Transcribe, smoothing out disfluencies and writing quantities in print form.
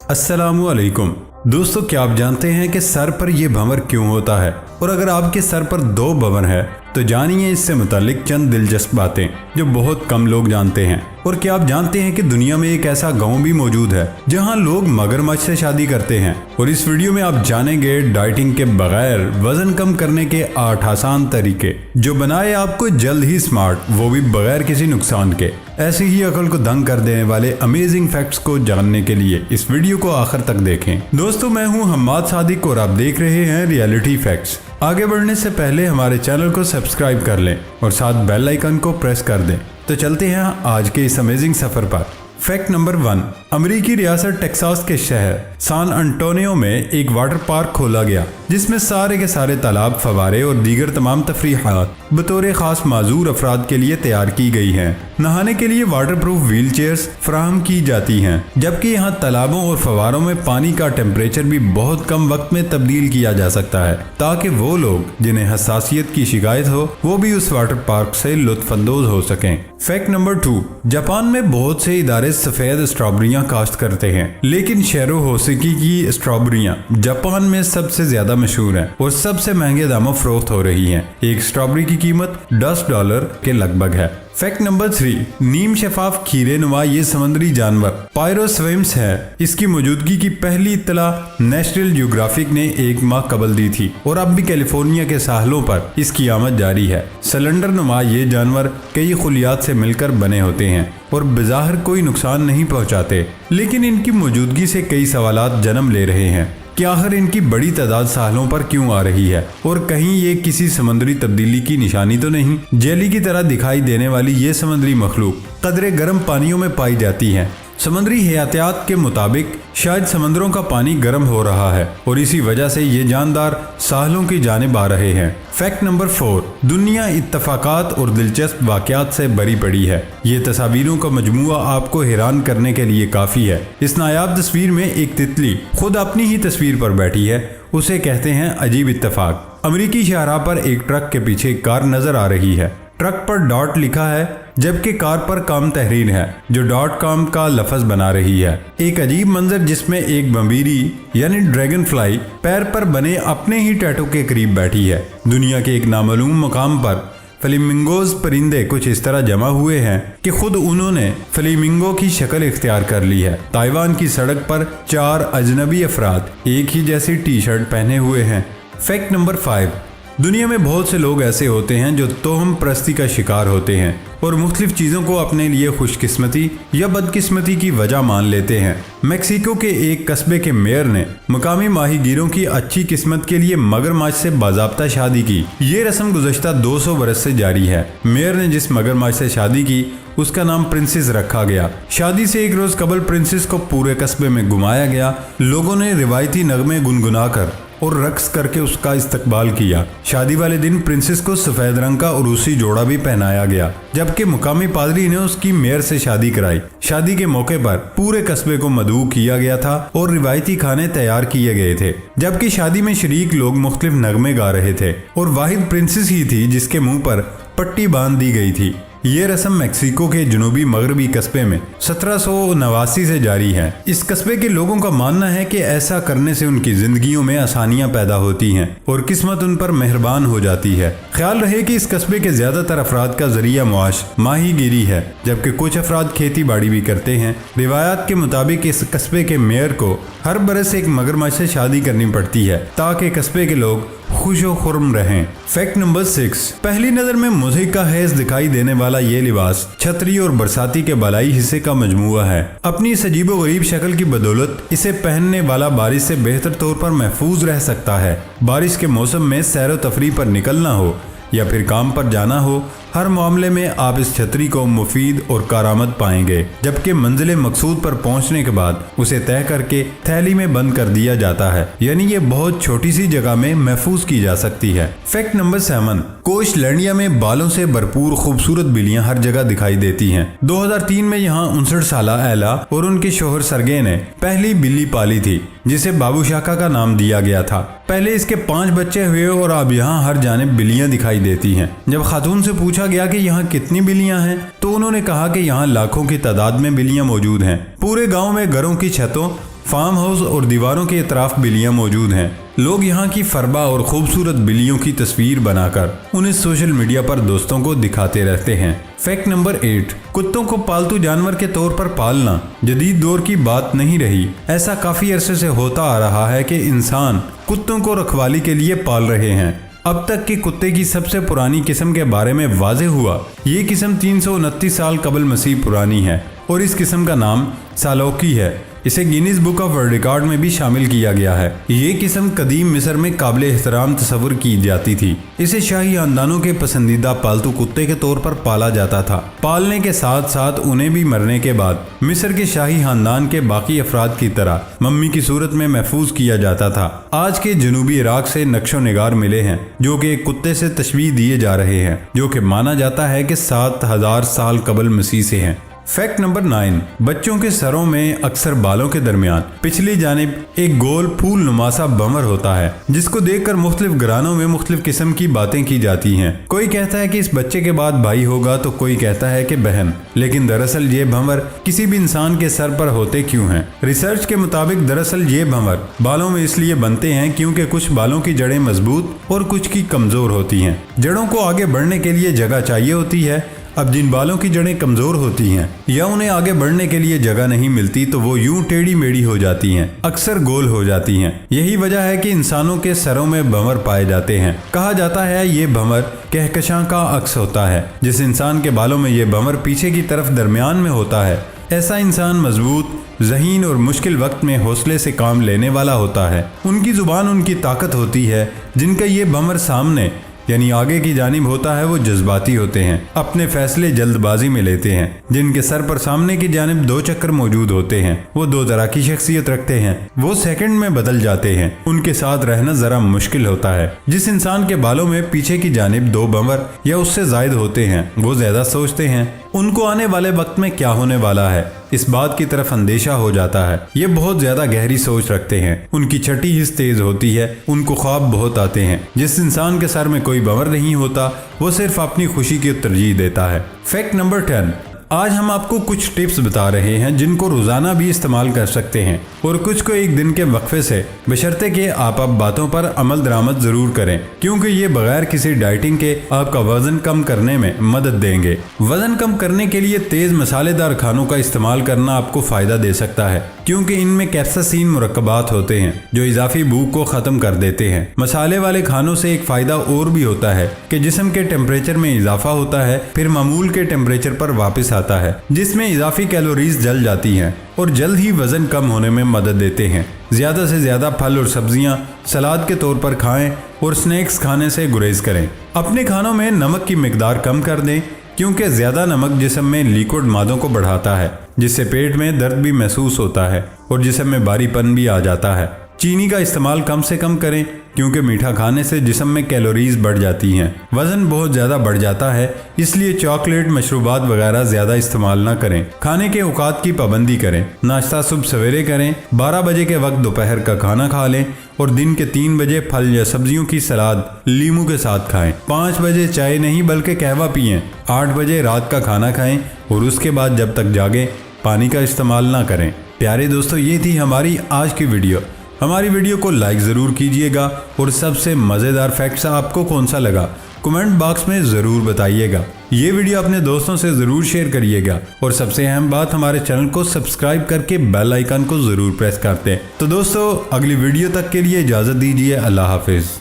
अस्सलामु अलैकुम दोस्तों, क्या आप जानते हैं कि सर पर यह भंवर क्यों होता है? और अगर आपके सर पर 2 भंवर है तो जानिए इससे मुतालिक चंद दिलचस्प बातें जो बहुत कम लोग जानते हैं। और क्या आप जानते हैं कि दुनिया में एक ऐसा गांव भी मौजूद है जहां लोग मगरमच्छ से शादी करते हैं? और इस वीडियो में आप जानेंगे डाइटिंग के बगैर वजन कम करने के 8 आसान तरीके जो बनाए आपको जल्द ही स्मार्ट, वो भी बगैर किसी नुकसान के। ऐसे ही अकल को दंग कर देने वाले अमेजिंग फैक्ट्स को जानने के लिए इस वीडियो को आखिर तक देखें। दोस्तों, मैं हूं हम्माद सादिक और आप देख रहे हैं रियलिटी फैक्ट्स। आगे बढ़ने से पहले हमारे चैनल को सब्सक्राइब कर लें और साथ बेल आइकन को प्रेस कर दें। तो चलते हैं आज के इस अमेजिंग सफर पर। फैक्ट नंबर 1, अमेरिकी रियासत टेक्सास के शहर सान अंटोनियो में एक वाटर पार्क खोला गया जिसमें सारे के सारे तालाब, फवारे और दीगर तमाम तफरीहात बतौर खास माजूर अफराद के लिए तैयार की गई हैं। नहाने के लिए वाटर प्रूफ व्हील चेयर्स फराहम की जाती हैं, जबकि यहाँ तालाबों और फवारों में पानी का टेम्परेचर भी बहुत कम वक्त में तब्दील किया जा सकता है ताकि वो लोग जिन्हें हसासियत की शिकायत हो वो भी उस वाटर पार्क से लुत्फानंदोज हो सकें। फैक्ट नंबर 2, जापान में बहुत से इदारे सफेद स्ट्रॉबेरियां काश्त करते हैं, लेकिन शेरो होसिकी की स्ट्रॉबेरियां जापान में सबसे ज्यादा मशहूर हैं और सबसे महंगे दामों फरोख्त हो रही हैं। एक स्ट्रॉबेरी की कीमत $10 के लगभग है। फैक्ट नंबर 3, नीम शफाफ खीरे नुमा ये समुद्री जानवर पायरोस्विम्स है। इसकी मौजूदगी की पहली इत्तला नेशनल ज्योग्राफिक ने 1 माह कबल दी थी और अब भी कैलिफोर्निया के साहलों पर इसकी आमद जारी है। सिलेंडर नुमा ये जानवर कई खुलियात से मिलकर बने होते हैं और बज़ाहिर कोई नुकसान नहीं पहुंचाते, लेकिन इनकी मौजूदगी से कई सवालात जन्म ले रहे हैं कि आखिर इनकी बड़ी तादाद सालों पर क्यों आ रही है और कहीं ये किसी समुद्री तब्दीली की निशानी तो नहीं। जेली की तरह दिखाई देने वाली ये समुद्री मखलूक कदरे गर्म पानियों में पाई जाती है। समुद्री हयातियात के मुताबिक शायद समंदरों का पानी गर्म हो रहा है और इसी वजह से ये जानदार साहलों की जानिब आ रहे हैं। फैक्ट नंबर 4, दुनिया इत्तफाकात और दिलचस्प वाकयात से भरी पड़ी है। ये तस्वीरों का मजमूआ आपको हैरान करने के लिए काफ़ी है। इस नायाब तस्वीर में एक तितली खुद अपनी ही तस्वीर पर बैठी है, उसे कहते हैं अजीब इत्तफाक। अमेरिकी शाहराह पर एक ट्रक के पीछे एक कार नजर आ रही है। ट्रक पर डॉट लिखा है जबकि कार पर कॉम तहरीर है जो .com का लफ्ज बना रही है। एक अजीब मंजर जिसमें एक बम्बीरी यानी ड्रैगन फ्लाई पैर पर बने अपने ही टैटू के करीब बैठी है। दुनिया के एक नामालूम मकाम पर फ्लेमिंगोज परिंदे कुछ इस तरह जमा हुए हैं कि खुद उन्होंने फ्लेमिंगो की शक्ल इख्तियार कर ली है। ताइवान की सड़क पर 4 अजनबी अफराद एक ही जैसी टी शर्ट पहने हुए हैं। फैक्ट नंबर 5, दुनिया में बहुत से लोग ऐसे होते हैं जो तोहम परस्ती का शिकार होते हैं और मुख्तलिफ चीज़ों को अपने लिए खुशकिस्मती या बदकिस्मती की वजह मान लेते हैं। मेक्सिको के एक कस्बे के मेयर ने मकामी माहीगीरों की अच्छी किस्मत के लिए मगरमच्छ से बाज़ाब्ता शादी की। ये रस्म गुज़श्ता 200 बरस से जारी है। मेयर ने जिस मगरमच्छ से शादी की उसका नाम प्रिंसेस रखा गया। शादी से एक रोज कबल प्रिंसेस को पूरे कस्बे में घुमाया गया। लोगों ने रिवायती नगमे गुनगुनाकर और रक्स करके उसका इस्तकबाल किया। शादी वाले दिन प्रिंसेस को सफेद रंग का उरूसी जोड़ा भी पहनाया गया, जबकि मुकामी पादरी ने उसकी मेयर से शादी कराई। शादी के मौके पर पूरे कस्बे को मदऊ किया गया था और रिवायती खाने तैयार किए गए थे, जबकि शादी में शरीक लोग मुख्तलिफ नगमे गा रहे थे और वाहिद प्रिंसेस ही थी जिसके मुंह पर पट्टी बांध दी गई थी। ये रस्म मेक्सिको के जनूबी मगरबी कस्बे में 1789 से जारी है। इस कस्बे के लोगों का मानना है कि ऐसा करने से उनकी जिंदगियों में आसानियां पैदा होती हैं और किस्मत उन पर मेहरबान हो जाती है। ख्याल रहे कि इस कस्बे के ज्यादातर अफराद का जरिया मुआश माहीगीरी है, जबकि कुछ अफराद खेती बाड़ी भी करते हैं। रिवायात के मुताबिक इस कस्बे के मेयर को हर बरस एक मगरमच्छ से शादी करनी पड़ती है ताकि कस्बे के लोग खुशो खुर्म रहें। फैक्ट नंबर 6, पहली नजर में मुज़हिक का हैज दिखाई देने वाला ये लिबास छतरी और बरसाती के बालाई हिस्से का मजमूआ है। अपनी इस अजीबो गरीब शक्ल की बदौलत इसे पहनने वाला बारिश से बेहतर तौर पर महफूज रह सकता है। बारिश के मौसम में सैर व तफरीह पर निकलना हो या फिर काम पर जाना हो, हर मामले में आप इस छतरी को मुफीद और कारआमद पाएंगे, जबकि मंजिल मकसूद पर पहुंचने के बाद उसे तय करके थैली में बंद कर दिया जाता है, यानी ये बहुत छोटी सी जगह में महफूज की जा सकती है। फैक्ट नंबर 7, कोस्टलैंडिया में बालों से भरपूर खूबसूरत बिल्लियां हर जगह दिखाई देती हैं। 2003 में यहाँ 59 साल एला और उनके शोहर सरगे ने पहली बिल्ली पाली थी जिसे बाबू शाका का नाम दिया गया था। पहले इसके 5 बच्चे हुए और अब यहाँ हर जानिब बिल्लियां दिखाई देती हैं। जब खातून से पूछा गया कि यहाँ कितनी बिल्लियां हैं तो उन्होंने कहा कि यहाँ लाखों की तादाद में बिल्लियां मौजूद हैं। पूरे गांव में घरों की छतों फार्म हाउस और दीवारों के अतराफ बिल्लियां मौजूद हैं। लोग यहाँ की फरबा और खूबसूरत बिल्लियों की तस्वीर बनाकर उन्हें सोशल मीडिया पर दोस्तों को दिखाते रहते हैं। फैक्ट नंबर 8, कुत्तों को पालतू जानवर के तौर पर पालना जदीद दौर की बात नहीं रही। ऐसा काफी अरसे से होता आ रहा है कि इंसान कुत्तों को रखवाली के लिए पाल रहे हैं। अब तक के कुत्ते की सबसे पुरानी किस्म के बारे में वाज़ेह हुआ। ये किस्म 329 साल कबल मसीह पुरानी है और इस किस्म का नाम सालौकी है। इसे Guinness book of world record में भी शामिल किया गया है। ये किस्म कदीम मिस्र में काबिल एहतराम तस्वुर की जाती थी। इसे शाही खानदानों के पसंदीदा पालतू कुत्ते के तौर पर पाला जाता था। पालने के साथ साथ उन्हें भी मरने के बाद मिस्र के शाही खानदान के बाकी अफराद की तरह मम्मी की सूरत में महफूज किया जाता था। आज के जनूबी इराक से नक्शो निगार मिले हैं जो कि एक कुत्ते से तशबीह दिए जा रहे हैं, जो कि माना जाता है कि 7000 साल कबल मसीह से हैं। फैक्ट नंबर 9, बच्चों के सरों में अक्सर बालों के दरमियान पिछली जानिब एक गोल फूल नुमासा भंवर होता है, जिसको देखकर मुख्तलिफ घरानों में मुख्तलिफ किस्म की बातें की जाती हैं। कोई कहता है कि इस बच्चे के बाद भाई होगा तो कोई कहता है कि बहन, लेकिन दरअसल ये भंवर किसी भी इंसान के सर पर होते क्यों हैं? रिसर्च के मुताबिक दरअसल ये भंवर बालों में इसलिए बनते हैं क्योंकि कुछ बालों की जड़ें मजबूत और कुछ की कमजोर होती हैं। जड़ों को आगे बढ़ने के लिए जगह चाहिए होती है। अब जिन बालों की जड़ें कमजोर होती हैं या उन्हें आगे बढ़ने के लिए जगह नहीं मिलती तो वो यूं टेढ़ी मेढ़ी हो जाती हैं, अक्सर गोल हो जाती हैं। यही वजह है कि इंसानों के सरों में भंवर पाए जाते हैं। कहा जाता है ये भंवर कहकशां का अक्स होता है। जिस इंसान के बालों में ये भंवर पीछे की तरफ दरमियान में होता है, ऐसा इंसान मजबूत, ज़हीन और मुश्किल वक्त में हौसले से काम लेने वाला होता है। उनकी जुबान उनकी ताकत होती है। जिनका ये भंवर सामने यानी आगे की जानिब होता है वो जज्बाती होते हैं, अपने फैसले जल्दबाजी में लेते हैं। जिनके सर पर सामने की जानिब 2 चक्कर मौजूद होते हैं वो 2 तरह की शख्सियत रखते हैं। वो सेकंड में बदल जाते हैं। उनके साथ रहना जरा मुश्किल होता है। जिस इंसान के बालों में पीछे की जानिब 2 भंवर या उससे जायद होते हैं वो ज्यादा सोचते हैं। उनको आने वाले वक्त में क्या होने वाला है इस बात की तरफ अंदेशा हो जाता है। ये बहुत ज्यादा गहरी सोच रखते हैं। उनकी छठी हिस्स तेज होती है। उनको ख्वाब बहुत आते हैं। जिस इंसान के सर में कोई भंवर नहीं होता वो सिर्फ अपनी खुशी की तरजीह देता है। फैक्ट नंबर 10, आज हम आपको कुछ टिप्स बता रहे हैं जिनको रोजाना भी इस्तेमाल कर सकते हैं और कुछ को एक दिन के वक्फे से, बशर्ते कि आप अब बातों पर अमल दरामद जरूर करें, क्योंकि ये बगैर किसी डाइटिंग के आपका वजन कम करने में मदद देंगे। वजन कम करने के लिए तेज मसालेदार खानों का इस्तेमाल करना आपको फायदा दे सकता है, क्योंकि इनमें कैप्साइसिन मुरक्कबात होते हैं जो इजाफी भूख को खत्म कर देते हैं। मसाले वाले खानों से एक फायदा और भी होता है कि जिस्म के टेम्परेचर में इजाफा होता है, फिर मामूल के टेम्परेचर पर वापस आता है, जिसमें इजाफी कैलोरीज जल जाती हैं और जल्द ही वजन कम होने में मदद देते हैं। ज्यादा से ज्यादा फल और सब्जियां सलाद के तौर पर खाएं और स्नैक्स खाने से गुरेज करें। अपने खानों में नमक की मिकदार कम कर दें, क्योंकि ज्यादा नमक जिस्म में लिक्विड मादों को बढ़ाता है, जिससे पेट में दर्द भी महसूस होता है और जिस्म में भारीपन भी आ जाता है। चीनी का इस्तेमाल कम से कम करें, क्योंकि मीठा खाने से जिस्म में कैलोरीज बढ़ जाती हैं। वजन बहुत ज़्यादा बढ़ जाता है, इसलिए चॉकलेट, मशरूबात वगैरह ज़्यादा इस्तेमाल ना करें। खाने के औकात की पाबंदी करें। नाश्ता सुबह सवेरे करें। 12 बजे के वक्त दोपहर का खाना खा लें और दिन के 3 बजे फल या सब्जियों की सलाद लीमू के साथ खाएं। 5 बजे चाय नहीं बल्कि कहवा पिएं। 8 बजे रात का खाना खाएं और उसके बाद जब तक जागे पानी का इस्तेमाल ना करें। प्यारे दोस्तों, ये थी हमारी आज की वीडियो। हमारी वीडियो को लाइक ज़रूर कीजिएगा और सबसे मज़ेदार फैक्ट्स आपको कौन सा लगा कमेंट बॉक्स में ज़रूर बताइएगा। ये वीडियो अपने दोस्तों से ज़रूर शेयर करिएगा और सबसे अहम बात, हमारे चैनल को सब्सक्राइब करके बेल आइकन को ज़रूर प्रेस करते हैं। तो दोस्तों, अगली वीडियो तक के लिए इजाज़त दीजिए। अल्लाह हाफिज़।